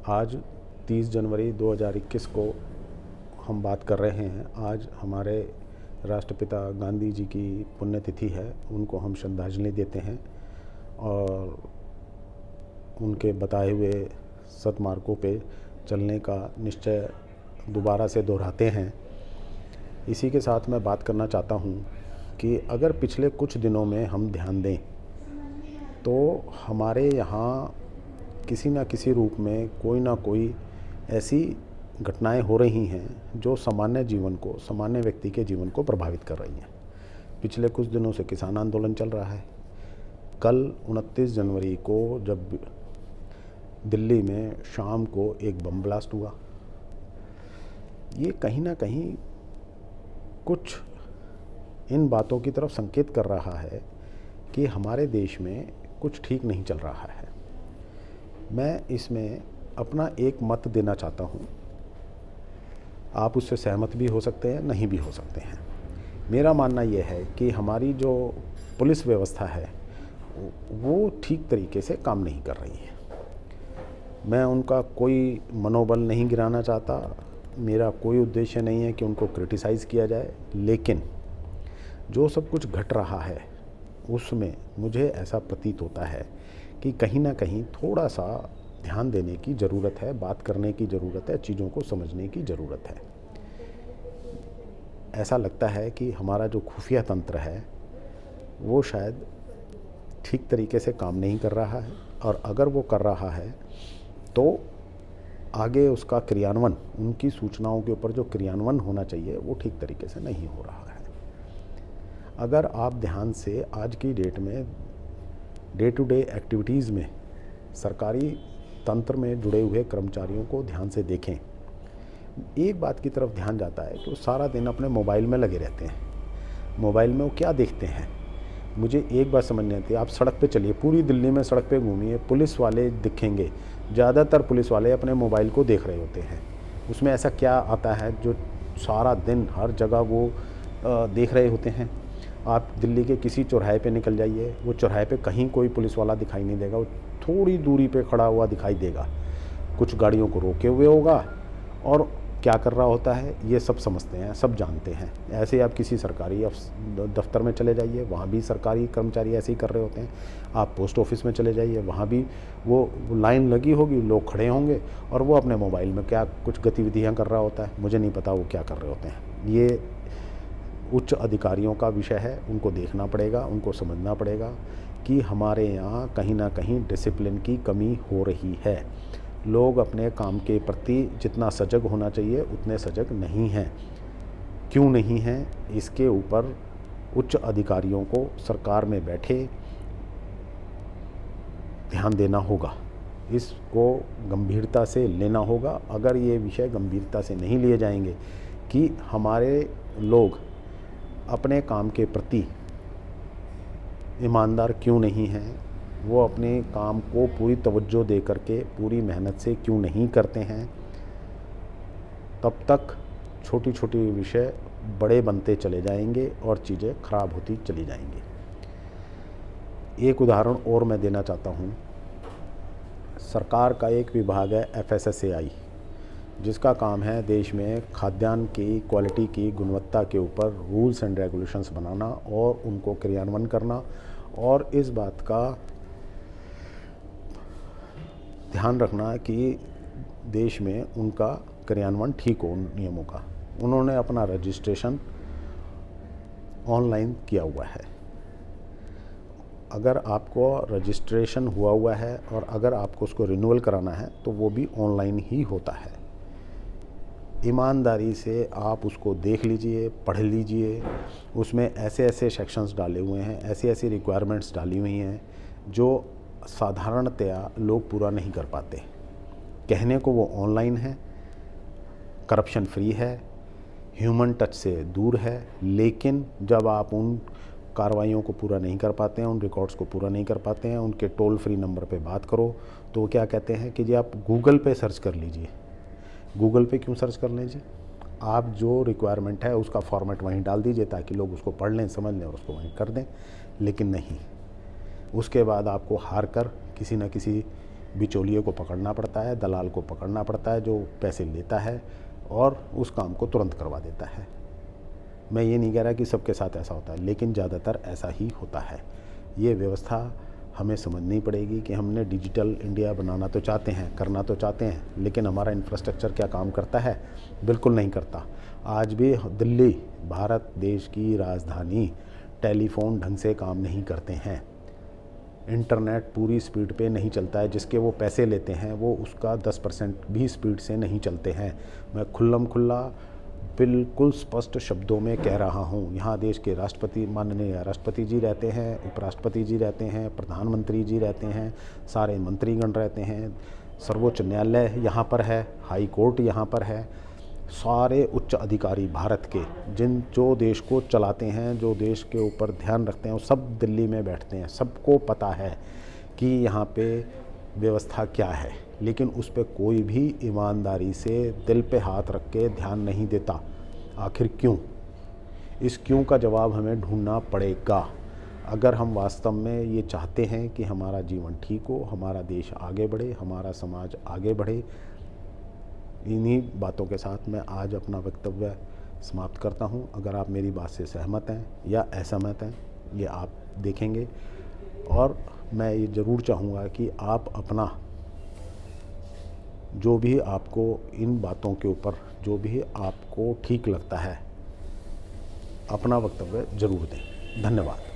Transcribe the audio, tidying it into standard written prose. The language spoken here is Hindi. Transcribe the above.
आज 30 जनवरी 2021 को हम बात कर रहे हैं। आज हमारे राष्ट्रपिता गांधी जी की पुण्यतिथि है। उनको हम श्रद्धांजलि देते हैं और उनके बताए हुए सतमार्गों पे चलने का निश्चय दोबारा से दोहराते हैं। इसी के साथ मैं बात करना चाहता हूँ कि अगर पिछले कुछ दिनों में हम ध्यान दें तो हमारे यहाँ किसी न किसी रूप में कोई ना कोई ऐसी घटनाएं हो रही हैं जो सामान्य जीवन को, सामान्य व्यक्ति के जीवन को प्रभावित कर रही हैं। पिछले कुछ दिनों से किसान आंदोलन चल रहा है। कल 29 जनवरी को जब दिल्ली में शाम को एक बम ब्लास्ट हुआ, ये कहीं ना कहीं कुछ इन बातों की तरफ संकेत कर रहा है कि हमारे देश में कुछ ठीक नहीं चल रहा है। मैं इसमें अपना एक मत देना चाहता हूँ। आप उससे सहमत भी हो सकते हैं, नहीं भी हो सकते हैं। मेरा मानना यह है कि हमारी जो पुलिस व्यवस्था है वो ठीक तरीके से काम नहीं कर रही है। मैं उनका कोई मनोबल नहीं गिराना चाहता, मेरा कोई उद्देश्य नहीं है कि उनको क्रिटिसाइज़ किया जाए, लेकिन जो सब कुछ घट रहा है उसमें मुझे ऐसा प्रतीत होता है कि कहीं ना कहीं थोड़ा सा ध्यान देने की ज़रूरत है, बात करने की ज़रूरत है, चीज़ों को समझने की ज़रूरत है। ऐसा लगता है कि हमारा जो खुफिया तंत्र है वो शायद ठीक तरीके से काम नहीं कर रहा है, और अगर वो कर रहा है तो आगे उसका क्रियान्वयन, उनकी सूचनाओं के ऊपर जो क्रियान्वयन होना चाहिए वो ठीक तरीके से नहीं हो रहा है। अगर आप ध्यान से आज की डेट में डे टू डे एक्टिविटीज़ में सरकारी तंत्र में जुड़े हुए कर्मचारियों को ध्यान से देखें, एक बात की तरफ ध्यान जाता है कि वो सारा दिन अपने मोबाइल में लगे रहते हैं। मोबाइल में वो क्या देखते हैं, मुझे एक बात समझ नहीं आती। आप सड़क पे चलिए, पूरी दिल्ली में सड़क पे घूमिए, पुलिस वाले दिखेंगे, ज़्यादातर पुलिस वाले अपने मोबाइल को देख रहे होते हैं। उसमें ऐसा क्या आता है जो सारा दिन हर जगह वो देख रहे होते हैं। आप दिल्ली के किसी चौराहे पे निकल जाइए, वो चौराहे पे कहीं कोई पुलिस वाला दिखाई नहीं देगा, वो थोड़ी दूरी पे खड़ा हुआ दिखाई देगा, कुछ गाड़ियों को रोके हुए होगा, और क्या कर रहा होता है ये सब समझते हैं, सब जानते हैं। ऐसे ही आप किसी सरकारी दफ्तर में चले जाइए, वहाँ भी सरकारी कर्मचारी ऐसे ही कर रहे होते हैं। आप पोस्ट ऑफिस में चले जाइए, वहाँ भी वो लाइन लगी होगी, लोग खड़े होंगे और वो अपने मोबाइल में क्या कुछ गतिविधियाँ कर रहा होता है, मुझे नहीं पता वो क्या कर रहे होते हैं। ये उच्च अधिकारियों का विषय है, उनको देखना पड़ेगा, उनको समझना पड़ेगा कि हमारे यहाँ कहीं ना कहीं डिसिप्लिन की कमी हो रही है। लोग अपने काम के प्रति जितना सजग होना चाहिए उतने सजग नहीं हैं। क्यों नहीं हैं, इसके ऊपर उच्च अधिकारियों को सरकार में बैठे ध्यान देना होगा, इसको गंभीरता से लेना होगा। अगर ये विषय गंभीरता से नहीं लिए जाएंगे कि हमारे लोग अपने काम के प्रति ईमानदार क्यों नहीं हैं, वो अपने काम को पूरी तवज्जो दे करके पूरी मेहनत से क्यों नहीं करते हैं, तब तक छोटी छोटी विषय बड़े बनते चले जाएंगे और चीज़ें खराब होती चली जाएंगी। एक उदाहरण और मैं देना चाहता हूँ। सरकार का एक विभाग है FSSAI, जिसका काम है देश में खाद्यान्न की क्वालिटी की गुणवत्ता के ऊपर रूल्स एंड रेगुलेशंस बनाना और उनको क्रियान्वयन करना, और इस बात का ध्यान रखना कि देश में उनका क्रियान्वयन ठीक हो उन नियमों का। उन्होंने अपना रजिस्ट्रेशन ऑनलाइन किया हुआ है। अगर आपको रजिस्ट्रेशन हुआ है और अगर आपको उसको रिन्यूअल कराना है तो वो भी ऑनलाइन ही होता है। ईमानदारी से आप उसको देख लीजिए, पढ़ लीजिए। उसमें ऐसे ऐसे सेक्शंस डाले हुए हैं, ऐसी ऐसी रिक्वायरमेंट्स डाली हुई हैं जो साधारणतया लोग पूरा नहीं कर पाते। कहने को वो ऑनलाइन है, करप्शन फ्री है, ह्यूमन टच से दूर है, लेकिन जब आप उन कार्रवाइयों को पूरा नहीं कर पाते हैं, उन रिकॉर्ड्स को पूरा नहीं कर पाते हैं, उनके टोल फ्री नंबर पे बात करो तो वो क्या कहते हैं कि जी आप गूगल पे सर्च कर लीजिए। गूगल पे क्यों सर्च कर लीजिए, आप जो रिक्वायरमेंट है उसका फॉर्मेट वहीं डाल दीजिए ताकि लोग उसको पढ़ लें, समझ लें और उसको वहीं कर दें। लेकिन नहीं, उसके बाद आपको हार कर किसी न किसी बिचौलिए को पकड़ना पड़ता है, दलाल को पकड़ना पड़ता है जो पैसे लेता है और उस काम को तुरंत करवा देता है। मैं ये नहीं कह रहा कि सबके साथ ऐसा होता है, लेकिन ज़्यादातर ऐसा ही होता है। ये व्यवस्था हमें समझनी पड़ेगी कि हमने डिजिटल इंडिया बनाना तो चाहते हैं, करना तो चाहते हैं, लेकिन हमारा इंफ्रास्ट्रक्चर क्या काम करता है? बिल्कुल नहीं करता। आज भी दिल्ली, भारत देश की राजधानी, टेलीफोन ढंग से काम नहीं करते हैं, इंटरनेट पूरी स्पीड पे नहीं चलता है, जिसके वो पैसे लेते हैं वो उसका 10% भी स्पीड से नहीं चलते हैं। मैं खुल्लम खुल्ला बिल्कुल स्पष्ट शब्दों में कह रहा हूँ। यहाँ देश के राष्ट्रपति, माननीय राष्ट्रपति जी रहते हैं, उपराष्ट्रपति जी रहते हैं, प्रधानमंत्री जी रहते हैं, सारे मंत्रीगण रहते हैं, सर्वोच्च न्यायालय यहाँ पर है, हाई कोर्ट यहाँ पर है, सारे उच्च अधिकारी भारत के जो देश को चलाते हैं, जो देश के ऊपर ध्यान रखते हैं, वो सब दिल्ली में बैठते हैं। सबको पता है कि यहाँ पे व्यवस्था क्या है, लेकिन उस पर कोई भी ईमानदारी से दिल पे हाथ रख के ध्यान नहीं देता। आखिर क्यों? इस क्यों का जवाब हमें ढूंढना पड़ेगा। अगर हम वास्तव में ये चाहते हैं कि हमारा जीवन ठीक हो, हमारा देश आगे बढ़े, हमारा समाज आगे बढ़े, इन्हीं बातों के साथ मैं आज अपना वक्तव्य समाप्त करता हूं। अगर आप मेरी बात से सहमत हैं या असहमत हैं, ये आप देखेंगे, और मैं ये ज़रूर चाहूँगा कि आप अपना जो भी आपको इन बातों के ऊपर जो भी आपको ठीक लगता है, अपना वक्तव्य ज़रूर दें। धन्यवाद।